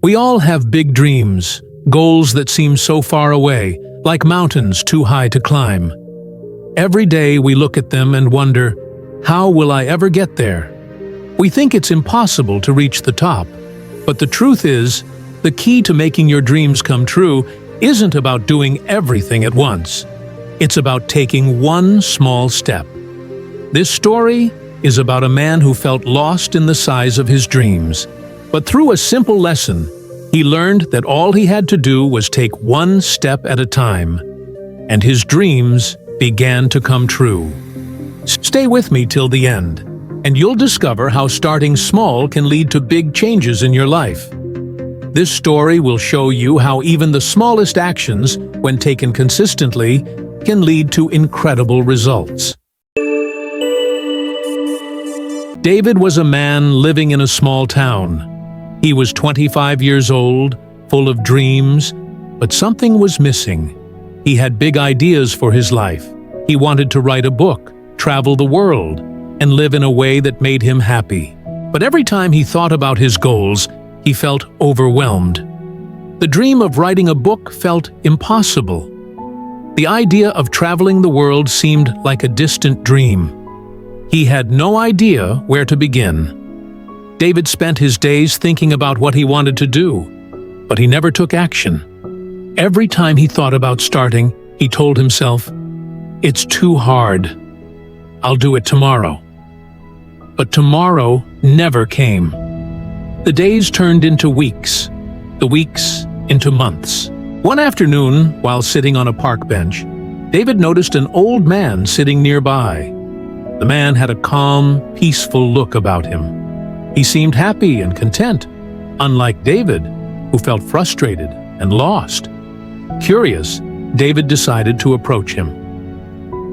We all have big dreams, goals that seem so far away, like mountains too high to climb. Every day we look at them and wonder, how will I ever get there? We think it's impossible to reach the top. But the truth is, the key to making your dreams come true isn't about doing everything at once. It's about taking one small step. This story is about a man who felt lost in the size of his dreams. But through a simple lesson, he learned that all he had to do was take one step at a time, and his dreams began to come true. Stay with me till the end, and you'll discover how starting small can lead to big changes in your life. This story will show you how even the smallest actions, when taken consistently, can lead to incredible results. David was a man living in a small town. He was 25 years old, full of dreams, but something was missing. He had big ideas for his life. He wanted to write a book, travel the world, and live in a way that made him happy. But every time he thought about his goals, he felt overwhelmed. The dream of writing a book felt impossible. The idea of traveling the world seemed like a distant dream. He had no idea where to begin. David spent his days thinking about what he wanted to do, but he never took action. Every time he thought about starting, he told himself, "It's too hard. I'll do it tomorrow." But tomorrow never came. The days turned into weeks, the weeks into months. One afternoon, while sitting on a park bench, David noticed an old man sitting nearby. The man had a calm, peaceful look about him. He seemed happy and content, unlike David, who felt frustrated and lost. Curious, David decided to approach him.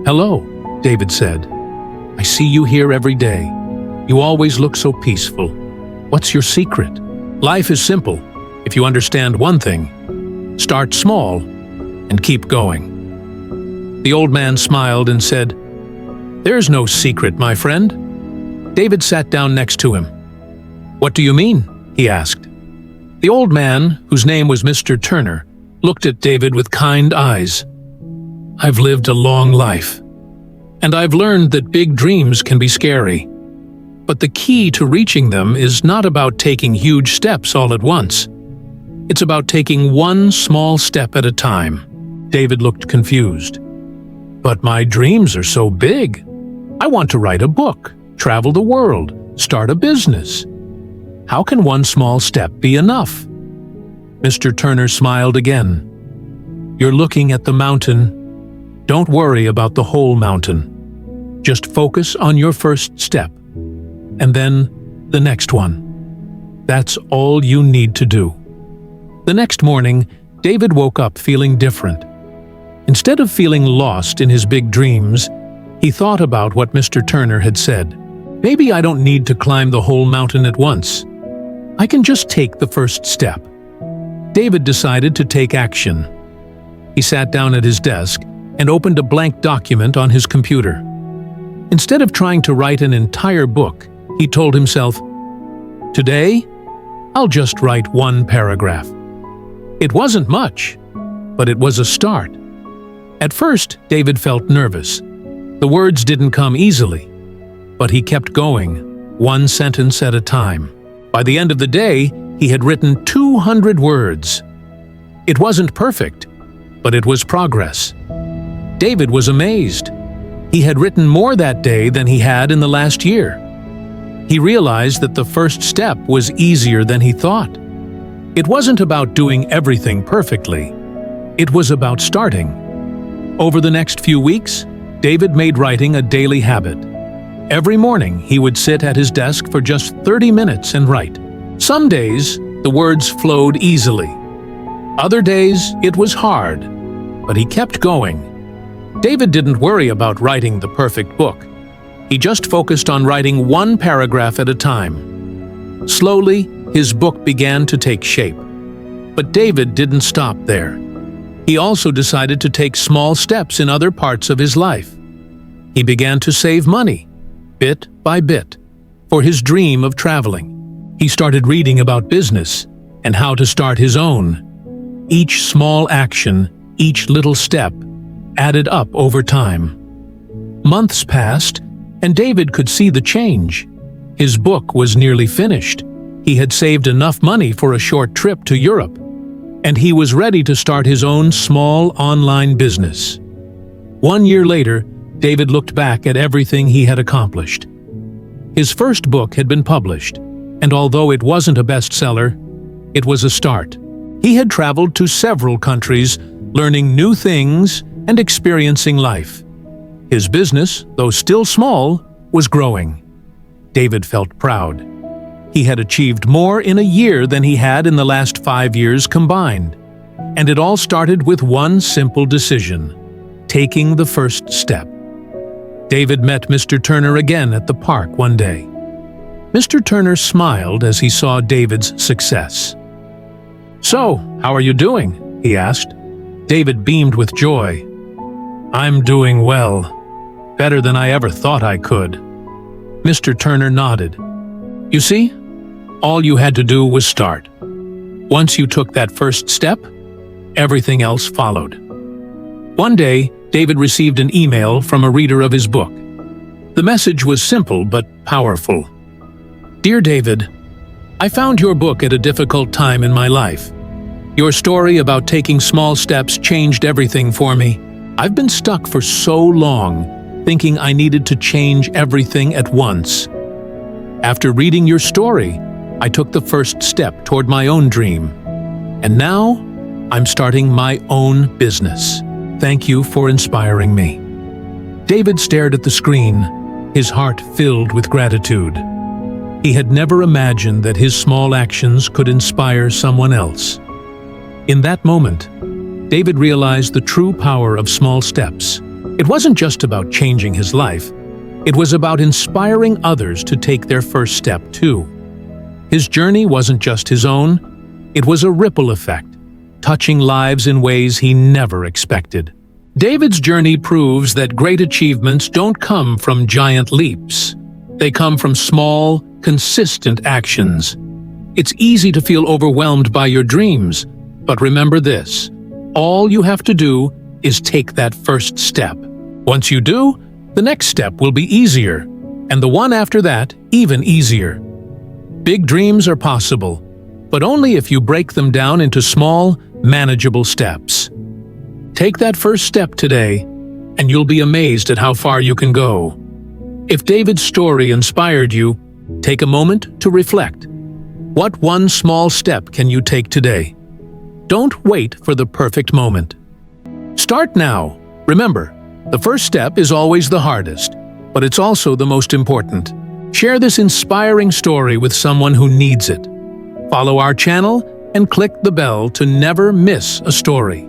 "Hello," David said. "I see you here every day. You always look so peaceful. What's your secret?" "Life is simple, if you understand one thing. Start small and keep going." The old man smiled and said, "There's no secret, my friend." David sat down next to him. "What do you mean?" he asked. The old man, whose name was Mr. Turner, looked at David with kind eyes. "I've lived a long life, and I've learned that big dreams can be scary. But the key to reaching them is not about taking huge steps all at once. It's about taking one small step at a time." David looked confused. "But my dreams are so big. I want to write a book, travel the world, start a business. How can one small step be enough?" Mr. Turner smiled again. "You're looking at the mountain. Don't worry about the whole mountain. Just focus on your first step, and then the next one. That's all you need to do." The next morning, David woke up feeling different. Instead of feeling lost in his big dreams, he thought about what Mr. Turner had said. Maybe I don't need to climb the whole mountain at once. I can just take the first step. David decided to take action. He sat down at his desk and opened a blank document on his computer. Instead of trying to write an entire book, he told himself, "Today, I'll just write one paragraph." It wasn't much, but it was a start. At first, David felt nervous. The words didn't come easily, but he kept going, one sentence at a time. By the end of the day, he had written 200 words. It wasn't perfect, but it was progress. David was amazed. He had written more that day than he had in the last year. He realized that the first step was easier than he thought. It wasn't about doing everything perfectly. It was about starting. Over the next few weeks, David made writing a daily habit. Every morning, he would sit at his desk for just 30 minutes and write. Some days, the words flowed easily. Other days, it was hard, but he kept going. David didn't worry about writing the perfect book. He just focused on writing one paragraph at a time. Slowly, his book began to take shape. But David didn't stop there. He also decided to take small steps in other parts of his life. He began to save money, bit by bit, for his dream of traveling. He started reading about business, and how to start his own. Each small action, each little step, added up over time. Months passed, and David could see the change. His book was nearly finished. He had saved enough money for a short trip to Europe, and he was ready to start his own small online business. 1 year later, David looked back at everything he had accomplished. His first book had been published, and although it wasn't a bestseller, it was a start. He had traveled to several countries, learning new things and experiencing life. His business, though still small, was growing. David felt proud. He had achieved more in a year than he had in the last 5 years combined. And it all started with one simple decision: taking the first step. David met Mr. Turner again at the park one day. Mr. Turner smiled as he saw David's success. "So, how are you doing?" he asked. David beamed with joy. "I'm doing well. Better than I ever thought I could." Mr. Turner nodded. "You see, all you had to do was start. Once you took that first step, everything else followed." One day, David received an email from a reader of his book. The message was simple but powerful. "Dear David, I found your book at a difficult time in my life. Your story about taking small steps changed everything for me. I've been stuck for so long, thinking I needed to change everything at once. After reading your story, I took the first step toward my own dream. And now, I'm starting my own business. Thank you for inspiring me." David stared at the screen, his heart filled with gratitude. He had never imagined that his small actions could inspire someone else. In that moment, David realized the true power of small steps. It wasn't just about changing his life. It was about inspiring others to take their first step too. His journey wasn't just his own. It was a ripple effect, touching lives in ways he never expected. David's journey proves that great achievements don't come from giant leaps. They come from small, consistent actions. It's easy to feel overwhelmed by your dreams, but remember this: all you have to do is take that first step. Once you do, the next step will be easier, and the one after that even easier. Big dreams are possible, but only if you break them down into small, manageable steps. Take that first step today, and you'll be amazed at how far you can go. If David's story inspired you, take a moment to reflect. What one small step can you take today? Don't wait for the perfect moment. Start now. Remember, the first step is always the hardest, but it's also the most important. Share this inspiring story with someone who needs it. Follow our channel and click the bell to never miss a story.